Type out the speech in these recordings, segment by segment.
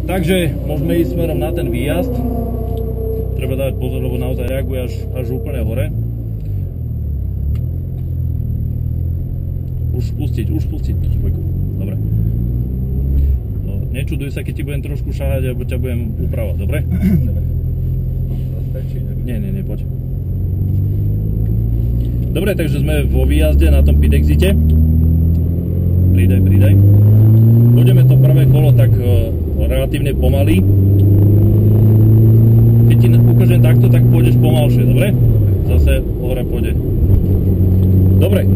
Takže môžeme ísť smerom na ten výjazd. Treba dať pozor, lebo naozaj reaguje až úplne hore. Už spustiť tú spojku. Dobre. No, nečuduj sa, keď ti budem trošku šáhať, alebo ťa budem upravať, dobre? Nie, poď. Dobre, takže sme vo výjazde na tom pit exite. Pridaj. Pôjdeme to prvé kolo tak relatívne pomaly. Keď ti ukážem takto, tak pôjdeš pomalšie, dobre? Zase hore pôjde. Dobre.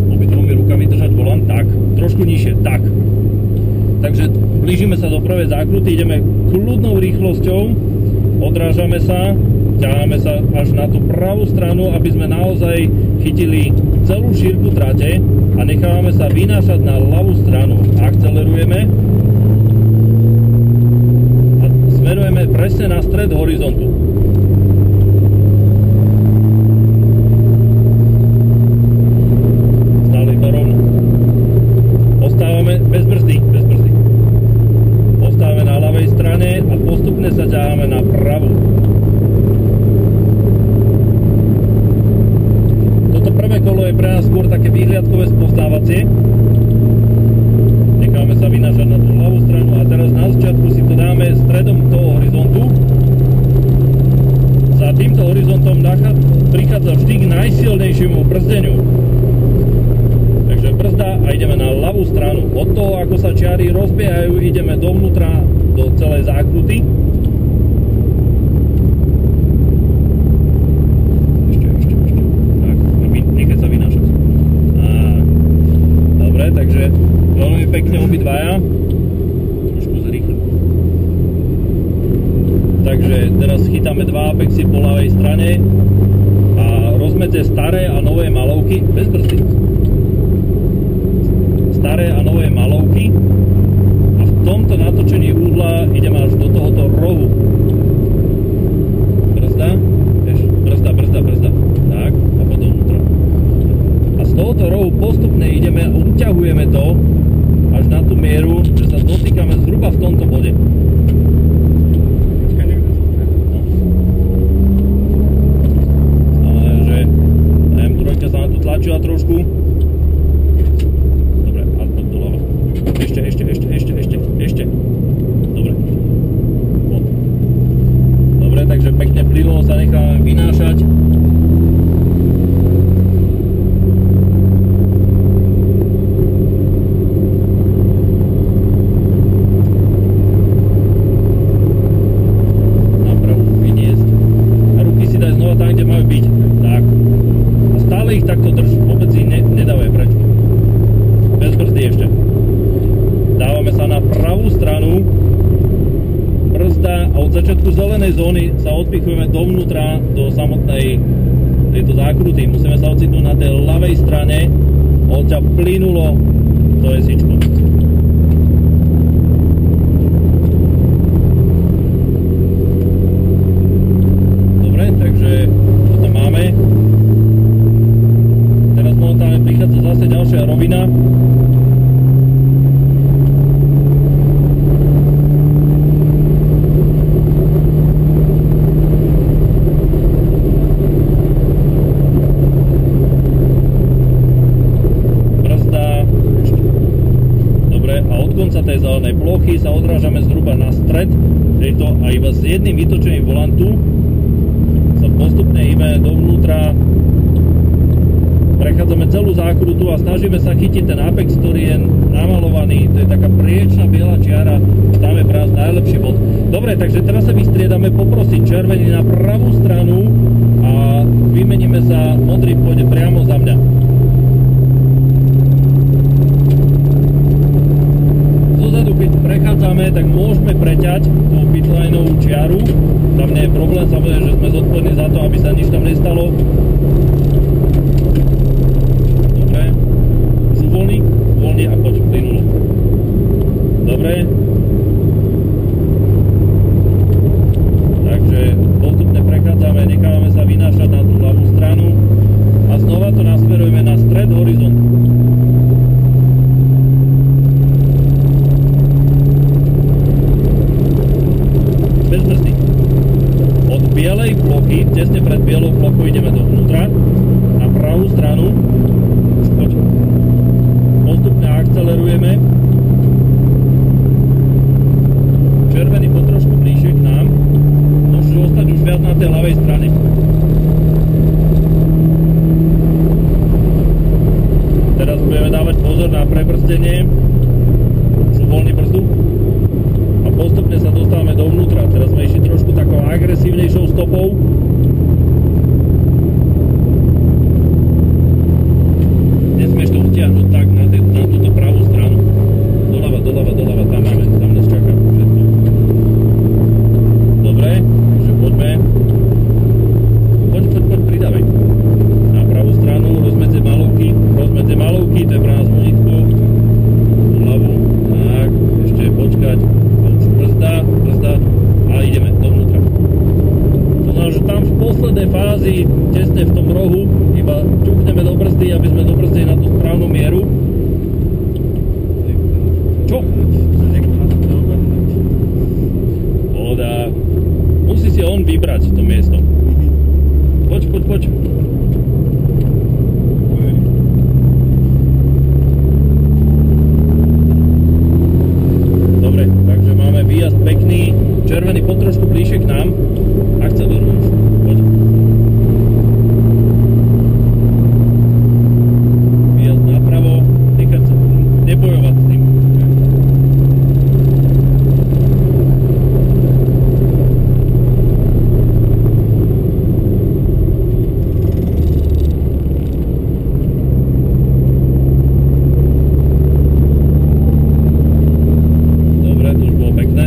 Obidvomi rukami držať volant, tak. Trošku nižšie, tak. Takže blížime sa do prvej zákruty, ideme kľudnou rýchlosťou, odrážame sa, ťaháme sa až na tú pravú stranu, aby sme naozaj chytili celú šírku trate a nechávame sa vynášať na ľavú stranu. Akcelerujeme a smerujeme presne na stred horizontu. Stále iba rovno. Ostávame bez brzdy. Ostávame na ľavej strane a postupne sa ťaháme na pravú. Kolo je pre nás skôr také výhliadkové spoznávacie. Necháme sa vynášať na tú ľavú stranu a teraz na začiatku si to dáme stredom toho horizontu. Za týmto horizontom prichádza vždy k najsilnejšiemu brzdeniu. Takže brzda a ideme na ľavú stranu. Od toho, ako sa čiary rozbiehajú, ideme dovnútra do celej zákruty. Takže veľmi pekne obidvaja. Trošku zrýchlim. Takže teraz chytáme dva apexy po ľavej strane a rozmedze staré a nové malovky bez brzdy. Staré a nové malovky a v tomto natočení úhla ideme až do tohoto rohu. Brzda. Tak, a potom vnútra. A z tohoto rohu postupne ideme a uťahujeme to až na tú mieru, že sa dotýkame zhruba v tomto bode. Ale že M3 sa na tu tlačila trošku. Dobre, a poď doľava. Ešte. Dobre. Dobre, takže pekne plynulo sa nechávame vynášať. Takto drž, vôbec si nedávaj preč. Bez brzdy ešte. Dávame sa na pravú stranu, brzda a od začiatku zelenej zóny sa odpichujeme dovnútra do samotnej tejto zákruty. Musíme sa ocitnúť na tej ľavej strane, odtiaľ plynulo to esičko. Dobre, takže to tam máme. Prichádza zase ďalšia rovina. Brzda. Dobre, a od konca tej zelenej plochy sa odrážame zhruba na stred tejto a iba s jedným vytočením volantu sa postupne ideme dovnútra. Prechádzame celú zákrutu a snažíme sa chytiť ten apex, ktorý je namalovaný. To je taká priečná biela čiara. Tam je pre nás najlepší bod. Dobre, takže teraz sa vystriedame. Poprosím červený na pravú stranu a vymeníme sa. Modrý pôjde priamo za mňa. Zozadu, keď prechádzame, tak môžeme preťať tú pitlineovú čiaru. Tam nie je problém, samozrejme, že sme zodpovední za to, aby sa nič tam nestalo. Uvoľni a poď plynulo. Dobre. Takže postupne prechádzame, nechávame sa vynášať na tú ľavú stranu a znova to nasmerujeme na stred horizontu. malovky, tesne pred bielou plochou ideme dovnútra, na pravú stranu, poď. Postupne akcelerujeme, červený potrošku bližšie k nám, môžeš ostať už viac na tej ľavej strane. Teraz budeme dávať pozor na prebrzdenie, už uvoľni brzdu a postupne sa dostávame dovnútra. Teraz sme išli trošku takou agresívnejšou stopou. Nesmieš to utiahnuť tak na túto pravú stranu. Doľava, tam máme, tam nás čaká všetko. Dobre, takže poďme. Poď, pridávaj. Na pravú stranu, rozmedze malovky, to je pre nás vonitko. Hlavu, tak, ešte počkať. Brzda a ideme dovnútra. To znamená, že tam v poslednej fázi, tesne v tom rohu, iba ťukneme do brzdy, aby sme dobrzdili na tú správnu mieru. Čo? Pohoda. Musí si on vybrať to miesto. Poď. Dobre, takže máme výjazd pekný, červený potrošku bližšie k nám. Akceleruj už. Poď. Výjazd napravo, týkať sa, nebojovať s tým. Dobre, to už bolo pekné.